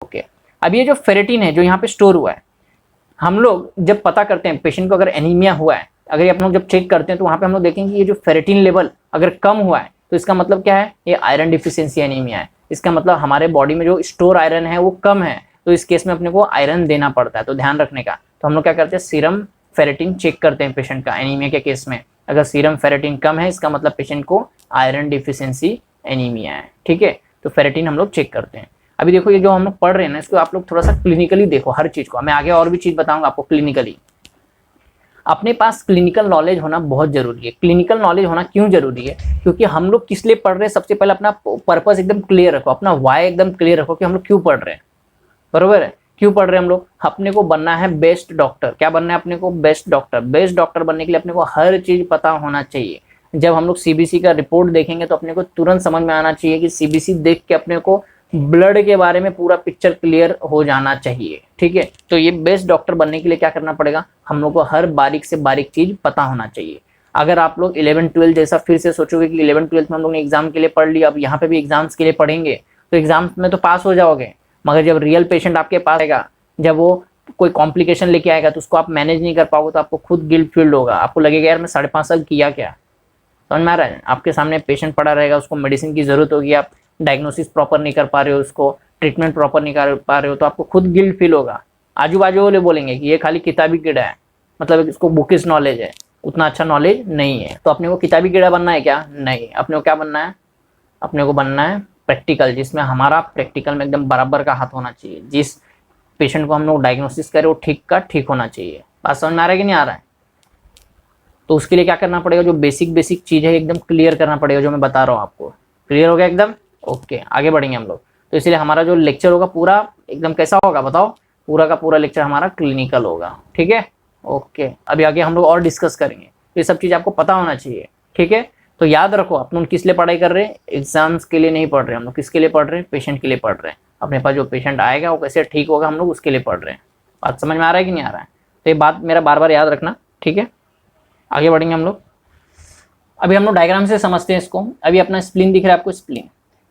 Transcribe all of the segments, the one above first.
Okay, अब ये जो फेरेटिन है जो यहाँ पे स्टोर हुआ है, हम लोग जब पता करते हैं पेशेंट को अगर एनीमिया हुआ है, अगर ये अपन लोग जब चेक करते हैं तो वहाँ पे हम लोग देखेंगे ये जो फेरेटिन लेवल अगर कम हुआ है तो इसका मतलब क्या है, ये आयरन डिफिशियंसी एनीमिया है। इसका मतलब हमारे बॉडी में जो स्टोर आयरन है वो कम है, तो इस केस में अपने को आयरन देना पड़ता है। तो ध्यान रखने का, तो हम लोग क्या करते हैं, सीरम फेरेटिन चेक करते हैं पेशेंट का एनीमिया के केस में। अगर सीरम फेरेटिन कम है इसका मतलब पेशेंट को आयरन डिफिशियंसी एनीमिया है। ठीक है, तो फेरेटिन हम लोग चेक करते हैं। अभी देखो ये जो हम लोग पढ़ रहे हैं ना, इसको आप लोग थोड़ा सा क्लिनिकली देखो हर चीज को। मैं आगे और भी चीज बताऊंगा आपको क्लिनिकली। अपने पास क्लिनिकल नॉलेज होना बहुत जरूरी है। क्लिनिकल नॉलेज होना क्यों जरूरी है, क्योंकि हम लोग किस लिए पढ़ रहे हैं, सबसे पहले अपना पर्पस एकदम क्लियर रखो, अपना वाई एकदम क्लियर रखो कि हम लोग क्यों पढ़ रहे हैं। बरोबर है, क्यों पढ़ रहे हैं हम लोग, अपने को बनना है बेस्ट डॉक्टर। क्या बनना है अपने को, बेस्ट डॉक्टर। बेस्ट डॉक्टर बनने के लिए अपने को हर चीज पता होना चाहिए। जब हम लोग सीबीसी का रिपोर्ट देखेंगे तो अपने को तुरंत समझ में आना चाहिए कि सीबीसी देख के अपने को ब्लड के बारे में पूरा पिक्चर क्लियर हो जाना चाहिए। ठीक है, तो ये बेस्ट डॉक्टर बनने के लिए क्या करना पड़ेगा, हम लोग को हर बारीक से बारीक चीज पता होना चाहिए। अगर आप लोग 11-12 जैसा फिर से सोचोगे कि 11-12 में हम लोग ने एग्जाम के लिए पढ़ लिया, अब यहाँ पे भी एग्जाम्स के लिए पढ़ेंगे, तो एग्जाम्स में तो पास हो जाओगे, मगर जब रियल पेशेंट आपके पास आएगा, जब वो कोई कॉम्प्लिकेशन लेके आएगा तो उसको आप मैनेज नहीं कर पाओगे, तो आपको खुद गिल्ट फील होगा। आपको लगेगा यार मैं 5.5 साल किया क्या। समझ में आ रहा है, आपके सामने पेशेंट पड़ा रहेगा, उसको मेडिसिन की जरूरत होगी, आप डायग्नोसिस प्रॉपर नहीं कर पा रहे हो, उसको ट्रीटमेंट प्रॉपर नहीं कर पा रहे हो, तो आपको खुद गिल्ट फील होगा। आजू बाजू वाले बोलेंगे कि ये खाली किताबी कीड़ा है, मतलब इसको बुकिश नॉलेज है, उतना अच्छा नॉलेज नहीं है। तो अपने को किताबी कीड़ा बनना है क्या, नहीं। अपने को क्या बनना है, अपने को बनना है प्रैक्टिकल, जिसमें हमारा प्रैक्टिकल में एकदम बराबर का हाथ होना चाहिए। जिस पेशेंट को हम लोग डायग्नोसिस करें वो ठीक का ठीक होना चाहिए। बात समझ में आ रहा है कि नहीं आ रहा है। तो उसके लिए क्या करना पड़ेगा, जो बेसिक चीज है एकदम क्लियर करना पड़ेगा, जो मैं बता रहा हूँ आपको। क्लियर हो गया एकदम, ओके। आगे बढ़ेंगे हम लोग। तो इसलिए हमारा जो लेक्चर होगा पूरा एकदम कैसा होगा बताओ, पूरा का पूरा लेक्चर हमारा क्लिनिकल होगा। ठीक है, ओके। अभी आगे हम लोग और डिस्कस करेंगे, तो ये सब चीज आपको पता होना चाहिए। ठीक है, तो याद रखो अपन किस लिए पढ़ाई कर रहे हैं, एग्जाम्स के लिए नहीं पढ़ रहे हम लोग। किसके लिए पढ़ रहे हैं, पेशेंट के लिए पढ़ रहे हैं। अपने पास जो पेशेंट आएगा वो कैसे ठीक होगा, हम लोग उसके लिए पढ़ रहे हैं। बात समझ में आ रहा है कि नहीं आ रहा है, तो ये बात मेरा बार बार याद रखना। ठीक है, आगे बढ़ेंगे हम लोग। अभी हम लोग डायग्राम से समझते हैं इसको। अभी अपना स्प्लीन दिख रहा है आपको, स्प्लीन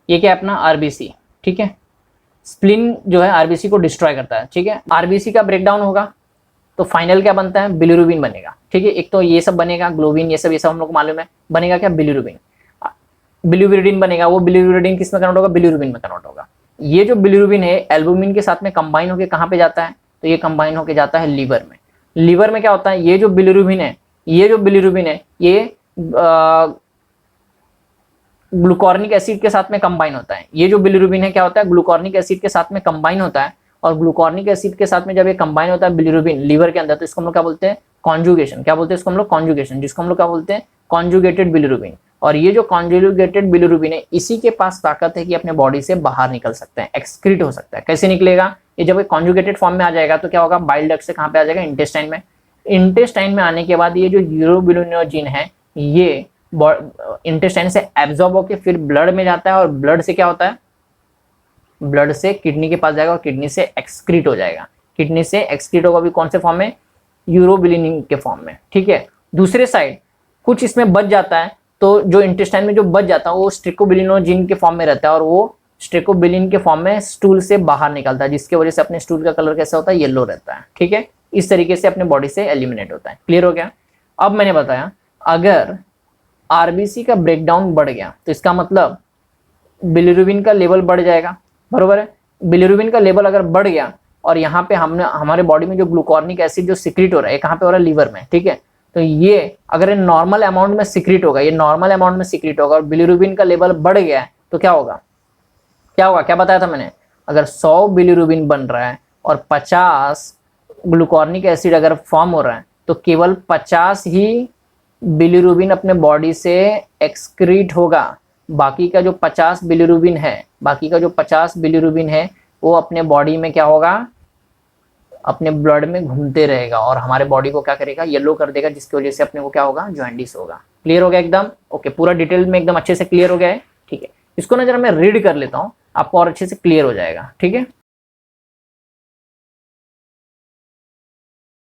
ये क्या है, अपना आरबीसी। ठीक है, स्प्लीन जो है आरबीसी को डिस्ट्रॉय करता है। ठीक है, आरबीसी का ब्रेकडाउन होगा तो फाइनल क्या बनता है, बिलिरुबिन बनेगा। ठीक है, एक तो ये सब बनेगा, ग्लोबिन ये सब हम लोग को मालूम है। बनेगा क्या, बिलिरुबिन। बिलिरुबिन बनेगा, वो बिलिरुबिन किस में कन्वर्ट होगा, बिलिरुबिन में कन्वर्ट होगा। ये जो बिलिरुबिन है एल्बुमिन के साथ में कंबाइन होकर कहाँ पे जाता है, तो ये कंबाइन होकर जाता है लीवर में। लीवर में क्या होता है, ये जो बिलिरुबिन है, ये ग्लूकोर्निक एसिड के साथ में कंबाइन होता है। ये जो बिलिरुबिन है क्या होता है, ग्लूकोर्निक एसिड के साथ में कंबाइन होता है। और ग्लूकोर्निक एसिड के साथ में जब ये कंबाइन होता है बिलिरुबिन लीवर के अंदर, तो इसको हम लोग क्या बोलते हैं, कॉन्जुगेशन। क्या बोलते हैं इसको हम लोग, कॉन्जुगेशन, जिसको हम लोग क्या बोलते हैं, कॉन्जुगेटेड बिलिरुबिन। और ये जो कॉन्जुगेटेड बिलिरुबिन है, इसी के पास ताकत है कि अपने बॉडी से बाहर निकल सकता है, एक्सक्रीट हो सकता है। कैसे निकलेगा, ये जब कॉन्जुगेटेड फॉर्म में आ जाएगा तो क्या होगा, बाइल डक्ट से कहाँ पे आ जाएगा, इंटेस्टाइन में। इंटेस्टाइन में आने के बाद ये जो यूरोबिलिनोजिन है, ये इंटेस्टाइन से एब्जॉर्ब होकर फिर ब्लड में जाता है, और ब्लड से क्या होता है, ब्लड से किडनी के पास जाएगा, और किडनी से एक्सक्रीट हो जाएगा। किडनी से एक्सक्रीट होगा भी कौन से फॉर्म में, यूरोबिलिन के फॉर्म में। ठीक है, दूसरे साइड कुछ इसमें बच जाता है, तो जो इंटेस्टाइन में जो बच जाता है वो स्ट्रेकोबिलिनोजिन के फॉर्म में रहता है, और वो स्ट्रेकोबिलिन के फॉर्म में स्टूल से बाहर निकलता है, जिसकी वजह से अपने स्टूल का कलर कैसा होता है, येलो रहता है। ठीक है, इस तरीके से अपने बॉडी से एलिमिनेट होता है। क्लियर हो गया। अब मैंने बताया अगर आरबीसी का ब्रेकडाउन बढ़ गया तो इसका मतलब बिलिरुबिन का लेवल बढ़ जाएगा। बरोबर है, बिलिरुबिन का लेवल अगर बढ़ गया, और यहाँ पे हमने हमारे बॉडी में जो ग्लूकोर्निक एसिड जो सिक्रीट हो रहा है, कहाँ पे हो रहा है, लीवर में। ठीक है, तो ये अगर नॉर्मल अमाउंट में सिक्रीट होगा, ये नॉर्मल अमाउंट में सिक्रीट होगा, और बिलिरुबिन का लेवल बढ़ गया है, तो क्या होगा, क्या बताया था मैंने, अगर 100 बिलिरुबिन बन रहा है और 50 ग्लूकोर्निक एसिड अगर फॉर्म हो रहा है, तो केवल 50 ही बिलिरुबिन अपने बॉडी से एक्सक्रीट होगा। बाकी का जो 50 बिलिरुबिन है वो अपने बॉडी में क्या होगा, अपने ब्लड में घूमते रहेगा, और हमारे बॉडी को क्या करेगा, येलो कर देगा, जिसकी वजह से अपने को क्या होगा, जॉइंडिस होगा। क्लियर हो गया एकदम, ओके। पूरा डिटेल में एकदम अच्छे से क्लियर हो गया है। ठीक है, इसको ना जरा मैं रीड कर लेता हूँ, आपको और अच्छे से क्लियर हो जाएगा। ठीक है,